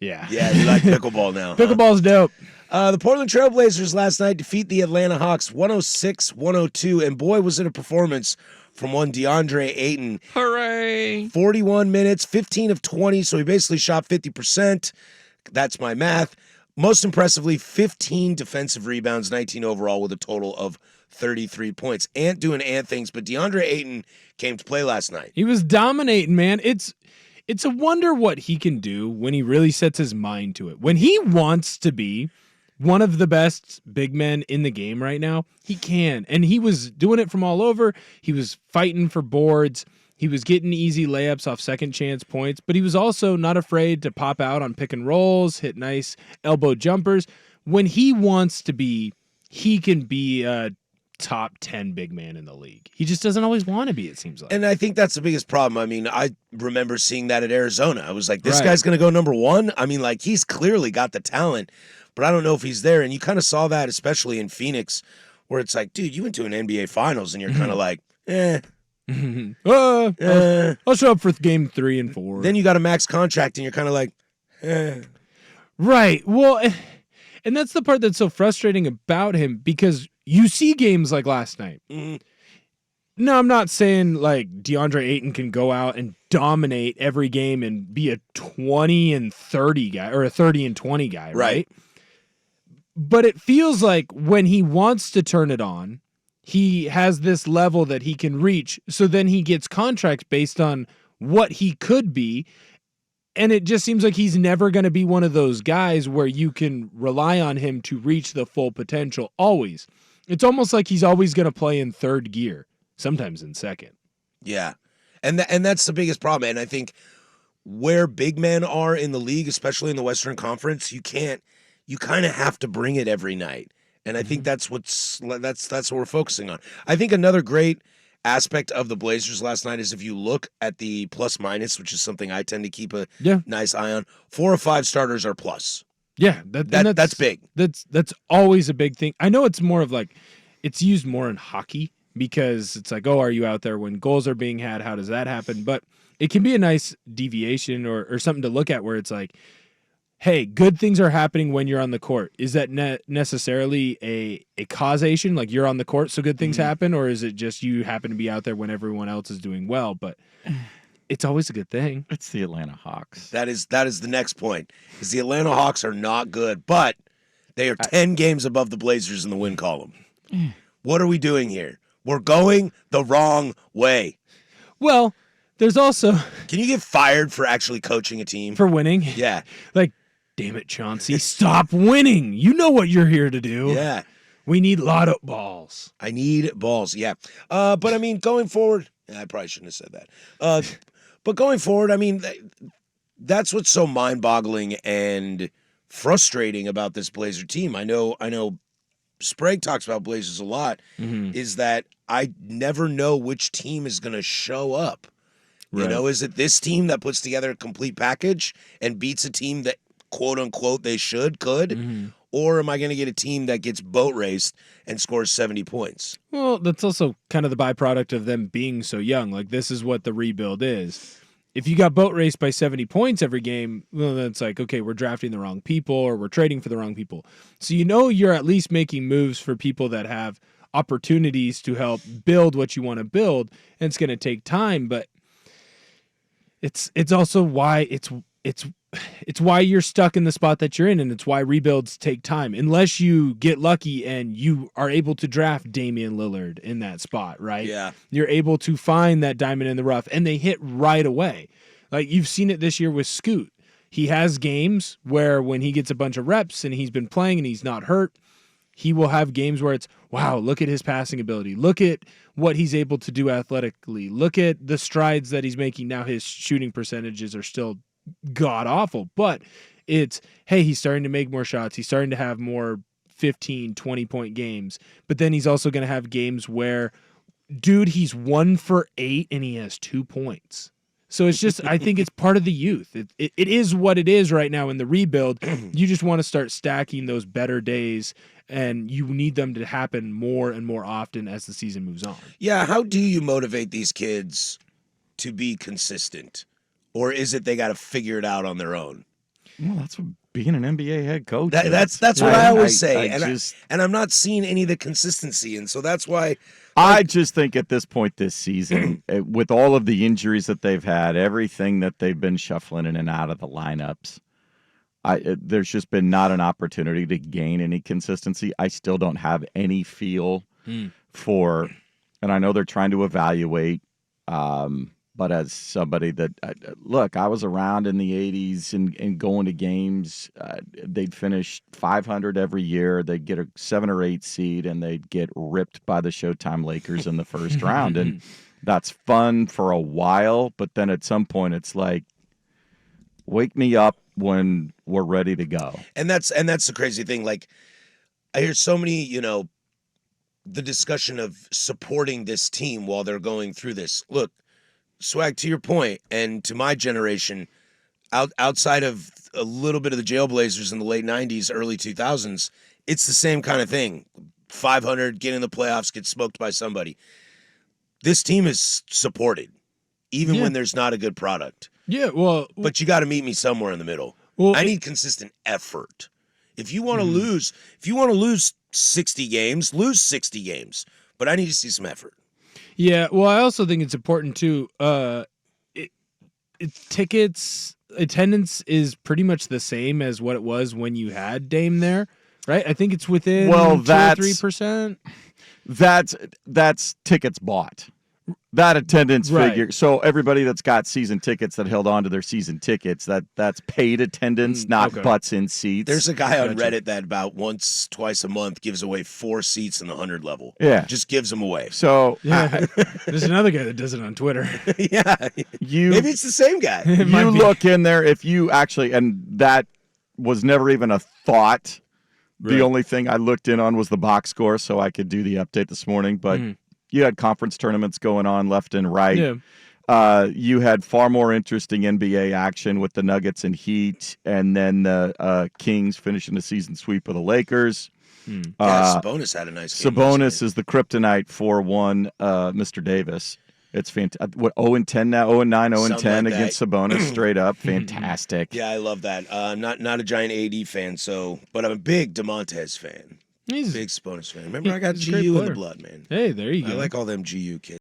Yeah. Yeah, you like pickleball now. Pickleball's dope. The Portland Trailblazers last night defeat the Atlanta Hawks 106-102, and boy, was it a performance from one DeAndre Ayton. Hooray! 41 minutes, 15 of 20, so he basically shot 50%. That's my math. Most impressively, 15 defensive rebounds, 19 overall, with a total of 33 points. Ant doing Ant things, but DeAndre Ayton came to play last night. He was dominating, man. It's a wonder what he can do when he really sets his mind to it. When he wants to be one of the best big men in the game right now, he can. And he was doing it from all over. He was fighting for boards. He was getting easy layups off second chance points, but he was also not afraid to pop out on pick and rolls, hit nice elbow jumpers. When he wants to be, he can be a top 10 big man in the league. He just doesn't always want to be, it seems like. And I think that's the biggest problem. I mean, I remember seeing that at Arizona. I was like, this guy's going to go number one? I mean, like, he's clearly got the talent, but I don't know if he's there. And you kind of saw that, especially in Phoenix, where it's like, dude, you went to an NBA Finals, and you're kind of like, I'll show up for game 3 and 4. Then you got a max contract, and you're kind of like, Right. Well, and that's the part that's so frustrating about him, because you see games like last night. Mm-hmm. No, I'm not saying like DeAndre Ayton can go out and dominate every game and be a 20 and 30 guy or a 30 and 20 guy, right? But it feels like when he wants to turn it on, he has this level that he can reach. So then he gets contracts based on what he could be. And it just seems like he's never going to be one of those guys where you can rely on him to reach the full potential always. It's almost like he's always going to play in third gear, sometimes in second. Yeah. And that's the biggest problem. And I think where big men are in the league, especially in the Western Conference, you kind of have to bring it every night. And I think that's what we're focusing on. I think another great aspect of the Blazers last night is if you look at the plus minus, which is something I tend to keep a nice eye on, 4 or 5 starters are plus. Yeah, that's big. That's always a big thing. I know it's more of like, it's used more in hockey because it's like, oh, are you out there when goals are being had? How does that happen? But it can be a nice deviation or something to look at where it's like, hey, good things are happening when you're on the court. Is that necessarily a causation? Like you're on the court, so good things happen? Or is it just you happen to be out there when everyone else is doing well? But it's always a good thing. It's the Atlanta Hawks. That is the next point. Is the Atlanta Hawks are not good, but they are 10 games above the Blazers in the win column. What are we doing here? We're going the wrong way. Well, there's also... Can you get fired for actually coaching a team? For winning? Yeah. Like, damn it, Chauncey, stop winning. You know what you're here to do. Yeah. We need lotto balls. I need balls, yeah. But, I mean, going forward... I probably shouldn't have said that. But going forward, I mean, that's what's so mind-boggling and frustrating about this Blazer team. I know Sprague talks about Blazers a lot, is that I never know which team is going to show up. Right. You know, is it this team that puts together a complete package and beats a team that, quote-unquote, they could? Or am I going to get a team that gets boat raced and scores 70 points? Well, that's also kind of the byproduct of them being so young. Like, this is what the rebuild is. If you got boat raced by 70 points every game, well, then it's like, okay, we're drafting the wrong people or we're trading for the wrong people. So you know you're at least making moves for people that have opportunities to help build what you want to build, and it's going to take time, but it's also why it's why you're stuck in the spot that you're in, and it's why rebuilds take time. Unless you get lucky and you are able to draft Damian Lillard in that spot, right? Yeah. You're able to find that diamond in the rough, and they hit right away. Like, you've seen it this year with Scoot. He has games where when he gets a bunch of reps and he's been playing and he's not hurt, he will have games where it's, wow, look at his passing ability. Look at what he's able to do athletically. Look at the strides that he's making. Now his shooting percentages are still god awful, but it's, hey, he's starting to make more shots. He's starting to have more 15, 20-point games. But then he's also going to have games where, dude, he's 1 for 8 and he has 2 points. So it's just, I think it's part of the youth. It is what it is right now in the rebuild. You just want to start stacking those better days, and you need them to happen more and more often as the season moves on. Yeah, how do you motivate these kids to be consistent? Or is it they got to figure it out on their own? Well, that's what being an NBA head coach. That's is. what I always say, I and I'm not seeing any of the consistency, and so that's why. I just think at this point this season, with all of the injuries that they've had, everything that they've been shuffling in and out of the lineups, there's just been not an opportunity to gain any consistency. I still don't have any feel for, and I know they're trying to evaluate, but as somebody that, look, I was around in the 80s and going to games, they'd finish 500 every year. They'd get a 7 or 8 seed, and they'd get ripped by the Showtime Lakers in the first round. And that's fun for a while, but then at some point it's like, wake me up when we're ready to go. And that's the crazy thing. Like, I hear so many, the discussion of supporting this team while they're going through this. Look, Swag, to your point, and to my generation, outside of a little bit of the Trailblazers in the late 90s, early 2000s, it's the same kind of thing. 500, get in the playoffs, get smoked by somebody. This team is supported, even when there's not a good product. Yeah, well, but you got to meet me somewhere in the middle. Well, I need consistent effort. If you want to lose, 60 games, lose 60 games. But I need to see some effort. Yeah, well, I also think it's important too. Tickets attendance is pretty much the same as what it was when you had Dame there, right? I think it's within 2 or 3%. That's tickets bought. That attendance figure. Right. So everybody that's got season tickets that held on to their season tickets, that's paid attendance, not butts in seats. There's a guy on Reddit that about once, twice a month gives away 4 seats in the 100 level. Yeah. Just gives them away. So there's another guy that does it on Twitter. Yeah. Maybe it's the same guy. You look in there, if you actually, and that was never even a thought. Right. The only thing I looked in on was the box score so I could do the update this morning, but you had conference tournaments going on left and right. Yeah. You had far more interesting NBA action with the Nuggets and Heat, and then the Kings finishing the season sweep of the Lakers. Sabonis had a nice game. Sabonis is the kryptonite for Mr. Davis. It's fantastic. What, 0-10 now? 0-9, 0-10 like against Sabonis, straight up. Fantastic. Yeah, I love that. Not a giant AD fan, but I'm a big DeMontes fan. He's big Sabonis fan. Remember, I got GU in the blood, man. Hey, there you go. I like all them GU kids.